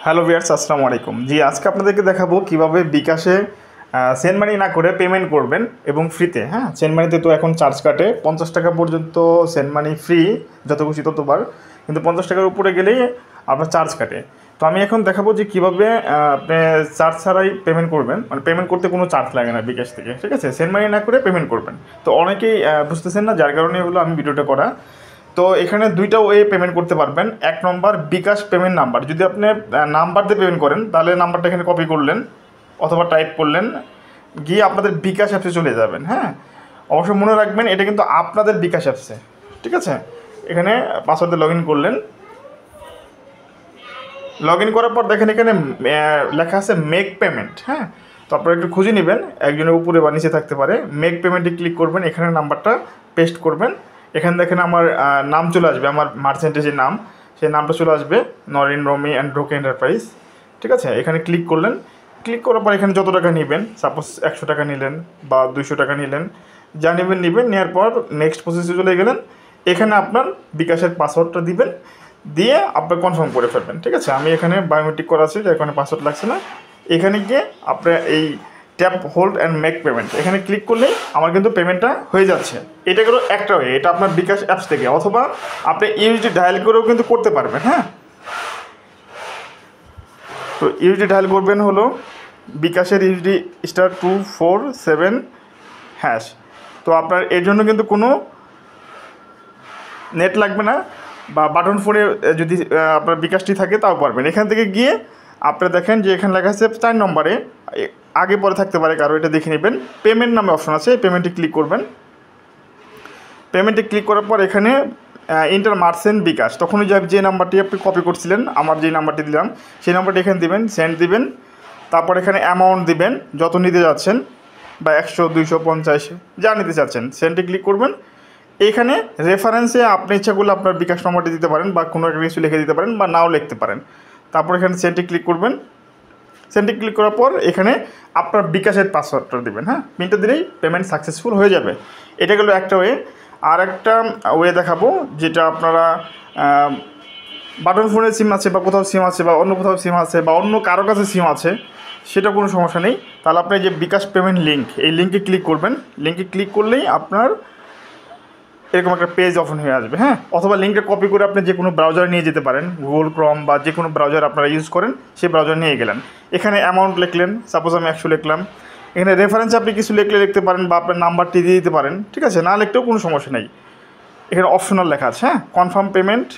Hello viewers, আসসালামু আলাইকুম। জি, আজকে আপনাদেরকে দেখাবো কিভাবে বিকাশে সেন্ড মানি না করে পেমেন্ট করবেন এবং ফ্রিতে। হ্যাঁ, সেন্ড মানিতে তো এখন চার্জ কাটে 50 টাকা পর্যন্ত। সেন্ড মানি ফ্রি, যত খুশি ততবার, কিন্তু 50 টাকার উপরে গেলেই আপনার চার্জ কাটে। তো আমি এখন দেখাবো যে কীভাবে আপনি চার্জ ছাড়াই পেমেন্ট করবেন, মানে পেমেন্ট করতে কোনো চার্জ লাগে না বিকাশ থেকে। ঠিক আছে, সেন্ড মানি না করে পেমেন্ট করবেন। তো অনেকেই বুঝতেছেন না, যার কারণে হলো আমি ভিডিওটা করা। তো এখানে দুইটা ওয়ে পেমেন্ট করতে পারবেন। এক নম্বর, বিকাশ পেমেন্ট নাম্বার। যদি আপনি নাম্বার দিয়ে পেমেন্ট করেন তাহলে নাম্বারটা এখানে কপি করলেন অথবা টাইপ করলেন, গিয়ে আপনাদের বিকাশ অ্যাপসে চলে যাবেন। হ্যাঁ, অবশ্যই মনে রাখবেন এটা কিন্তু আপনাদের বিকাশ অ্যাপসে। ঠিক আছে, এখানে পাসওয়ার্ড দিয়ে লগ ইন করলেন। লগ ইন করার পর দেখেন এখানে লেখা আছে মেক পেমেন্ট। হ্যাঁ, তো আপনারা একটু খুঁজে নেবেন, একজনের উপরে বা নিচে থাকতে পারে। মেক পেমেন্টে ক্লিক করবেন, এখানে নাম্বারটা পেস্ট করবেন। এখানে দেখেন আমার নাম চলে আসবে, আমার মার্চেন্টের যে নাম, সেই নামটা চলে আসবে, নরিন রমি অ্যান্ড ব্রোকে এন্টারপ্রাইজ। ঠিক আছে, এখানে ক্লিক করলেন। ক্লিক করার পর এখানে যত টাকা নেবেন, সাপোজ 100 টাকা নিলেন বা 200 টাকা নিলেন, যা নেবেন নেওয়ার পর নেক্সট প্রসেসে চলে গেলেন। এখানে আপনার বিকাশের পাসওয়ার্ডটা দিবেন, দিয়ে আপনার কনফার্ম করে ফেলবেন। ঠিক আছে, আমি এখানে বায়োমেট্রিক করা আছে, এখানে পাসওয়ার্ড লাগছে না। এখানে গিয়ে আপনার এই tap hold and make payment এখানে ক্লিক করলেই আমার কিন্তু পেমেন্টটা হয়ে যাচ্ছে। এটা গেলো একটা ওয়ে, এটা আপনার বিকাশ অ্যাপস থেকে, অথবা আপনি ইউএসডি ডায়াল করেও কিন্তু করতে পারবেন। হ্যাঁ, তো ইউএসডি ডায়াল করবেন হলো বিকাশের ইউএসডি *247#। তো আপনার এর জন্য কিন্তু কোনো নেট লাগবে না, বা বাটন ফোনে যদি আপনার বিকাশটি থাকে তাও পারবেন। এখান থেকে গিয়ে আপনারা দেখেন যে এখানে লেখা আছে 4 নম্বরে, আগে পরে থাকতে পারে কারো, এটা দেখে নেবেন। পেমেন্ট নামে অপশন আছে, পেমেন্টে ক্লিক করবেন। পেমেন্টে ক্লিক করার পর এখানে ইন্টার মার্চেন্ট বিকাশ, তখনই যে নাম্বারটি আপনি কপি করছিলেন, আমার যে নাম্বারটি দিলাম সেই নাম্বারটি এখানে দিবেন, সেন্ড দিবেন। তারপর এখানে অ্যামাউন্ট দিবেন যত নিতে যাচ্ছেন, বা 100, 200, 50 যা নিতে চাচ্ছেন, সেন্ডে ক্লিক করবেন। এখানে রেফারেন্সে আপনি ইচ্ছা করলে আপনার বিকাশ নম্বরটি দিতে পারেন, বা কোনো একটা কিছু লিখে দিতে পারেন, বা নাও লিখতে পারেন। তারপর এখানে সেন্ডে ক্লিক করবেন। সেন্ডে ক্লিক করার পর এখানে আপনার বিকাশের পাসওয়ার্ডটা দেবেন। হ্যাঁ, পিনটা দিলেই পেমেন্ট সাকসেসফুল হয়ে যাবে। এটা গেলো একটা ওয়ে। আর একটা ওয়ে দেখাবো, যেটা আপনারা বাটন ফোনের সিম আছে, বা কোথাও সিম আছে, বা অন্য কোথাও সিম আছে, বা অন্য কারো কাছে সিম আছে, সেটা কোনো সমস্যা নেই। তাহলে আপনি যে বিকাশ পেমেন্ট লিঙ্ক, এই লিঙ্কে ক্লিক করবেন। লিঙ্কে ক্লিক করলেই আপনার এরকম একটা পেজ ওপেন হয়ে আসবে। হ্যাঁ, অথবা লিঙ্কটা কপি করে আপনি যে কোনো ব্রাউজারে নিয়ে যেতে পারেন, গুগল ক্রোম বা যে কোনো ব্রাউজার আপনারা ইউজ করেন, সেই ব্রাউজার নিয়ে গেলেন। এখানে অ্যামাউন্ট লিখলেন, সাপোজ আমি 100 লিখলাম। এখানে রেফারেন্সে আপনি কিছু লিখতে পারেন, বা আপনার নাম্বারটি দিয়ে দিতে পারেন। ঠিক আছে, না লিখতেও কোনো সমস্যা নেই। এখানে অপশনাল লেখা আছে। হ্যাঁ, কনফার্ম পেমেন্ট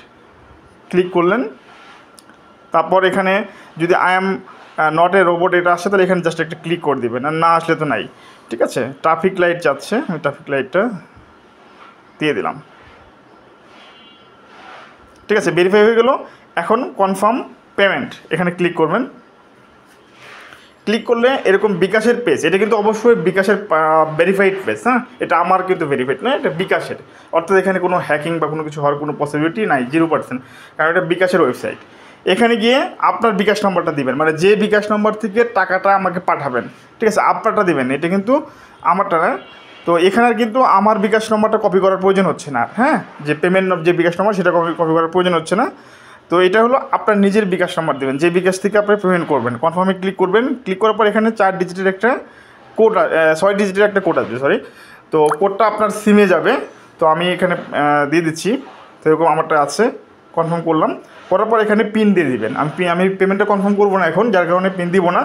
ক্লিক করলেন। তারপর এখানে যদি I am not a robot এটা আসে, তাহলে এখানে জাস্ট একটা ক্লিক করে দেবেন, আর না আসলে তো নাই। ঠিক আছে, ট্রাফিক লাইট যাচ্ছে, আমি ট্রাফিক লাইটটা দিয়ে দিলাম। ঠিক আছে, ভেরিফাই হয়ে গেল। এখন কনফার্ম পেমেন্ট এখানে ক্লিক করবেন। ক্লিক করলে এরকম বিকাশের পেজ, এটা কিন্তু অবশ্যই বিকাশের ভেরিফাইড পেজ। হ্যাঁ, এটা আমার কিন্তু ভেরিফাইড না, এটা বিকাশের। অর্থাৎ এখানে কোনো হ্যাকিং বা কোনো কিছু হওয়ার কোনো পসিবিলিটি নাই, 0%, কারণ এটা বিকাশের ওয়েবসাইট। এখানে গিয়ে আপনার বিকাশ নম্বরটা দিবেন, মানে যে বিকাশ নম্বর থেকে টাকাটা আমাকে পাঠাবেন। ঠিক আছে, আপনারটা দিবেন, এটা কিন্তু আমারটা না। তো এখানে কিন্তু আমার বিকাশ নম্বরটা কপি করার প্রয়োজন হচ্ছে না। হ্যাঁ, যে পেমেন্ট যে বিকাশ নম্বর সেটা কপি করার প্রয়োজন হচ্ছে না। তো এটা হলো আপনার নিজের বিকাশ নম্বর দেবেন, যে বিকাশ থেকে আপনি পেমেন্ট করবেন। কনফার্মে ক্লিক করবেন। ক্লিক করার পর এখানে 4 ডিজিটের একটা কোড, 6 ডিজিটের একটা কোড আসবে, সরি। তো কোডটা আপনার সিমে যাবে। তো আমি এখানে দিয়ে দিচ্ছি। তো এরকম আমারটা আছে, কনফার্ম করলাম। করার পর এখানে পিন দিয়ে দিবেন। আমি পেমেন্টটা কনফার্ম করবো না এখন, যার কারণে পিন দিব না।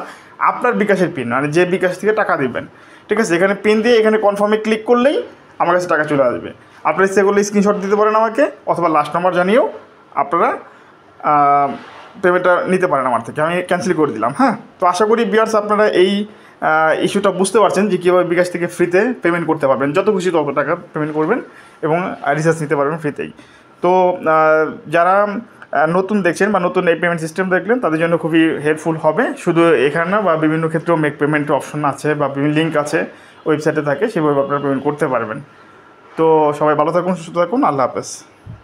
আপনার বিকাশের পিন, মানে যে বিকাশ থেকে টাকা দিবেন। ঠিক আছে, এখানে পিন দিয়ে এখানে কনফার্মে ক্লিক করলেই আমার কাছে টাকা চলে আসবে। আপনারা ইচ্ছে করলে স্ক্রিনশট দিতে পারেন আমাকে, অথবা লাস্ট নাম্বার জানিয়েও আপনারা পেমেন্টটা নিতে পারেন আমার থেকে। আমি ক্যান্সেল করে দিলাম। হ্যাঁ, তো আশা করি ভিউয়ার্স আপনারা এই ইস্যুটা বুঝতে পারছেন যে কীভাবে বিকাশ থেকে ফ্রিতে পেমেন্ট করতে পারবেন। যত খুশি তত টাকা পেমেন্ট করবেন এবং রিচার্জ নিতে পারবেন ফ্রিতেই। তো যারা নতুন দেখছেন বা নতুন এই পেমেন্ট সিস্টেম দেখলেন, তাদের জন্য খুবই হেল্পফুল হবে। শুধু এখানে না, বা বিভিন্ন ক্ষেত্রেও মেক পেমেন্টের অপশন আছে, বা বিভিন্ন লিঙ্ক আছে ওয়েবসাইটে থাকে, সেভাবে আপনারা পেমেন্ট করতে পারবেন। তো সবাই ভালো থাকুন, সুস্থ থাকুন, আল্লাহ হাফেজ।